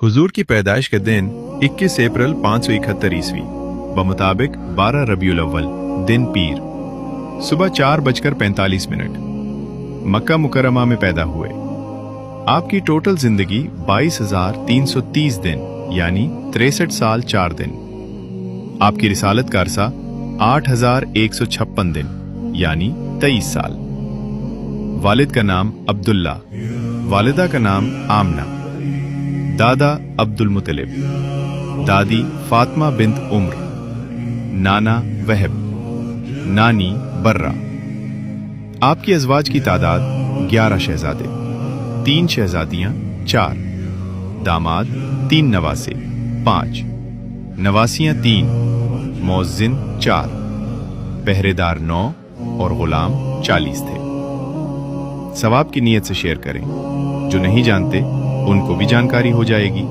हुजूर की पैदाइश का दिन 21 अप्रैल 571 ईस्वी बमुताबिक 12 रबीउल अव्वल दिन पीर सुबह 4:45 मक्का मुकरमा में पैदा हुए। आपकी टोटल जिंदगी 22,330 दिन यानी 63 साल 4 दिन। आपकी रिसालत का अरसा 8,156 दिन यानी 23 साल। वालिद का नाम अब्दुल्ला, वालिदा का नाम आमना, दादा अब्दुल मुतलिब, दादी फातिमा बिन्त उम्र, नाना वहब, नानी बर्रा। आपकी अज़वाज की तादाद 11 शहजादे, 3 शहजादियां 4, दामाद 3 नवासे 5, नवासियां 3, मौज़िन 4, पहरेदार 9 और गुलाम 40 थे। सवाब की नीयत से शेयर करें, जो नहीं जानते उनको भी जानकारी हो जाएगी।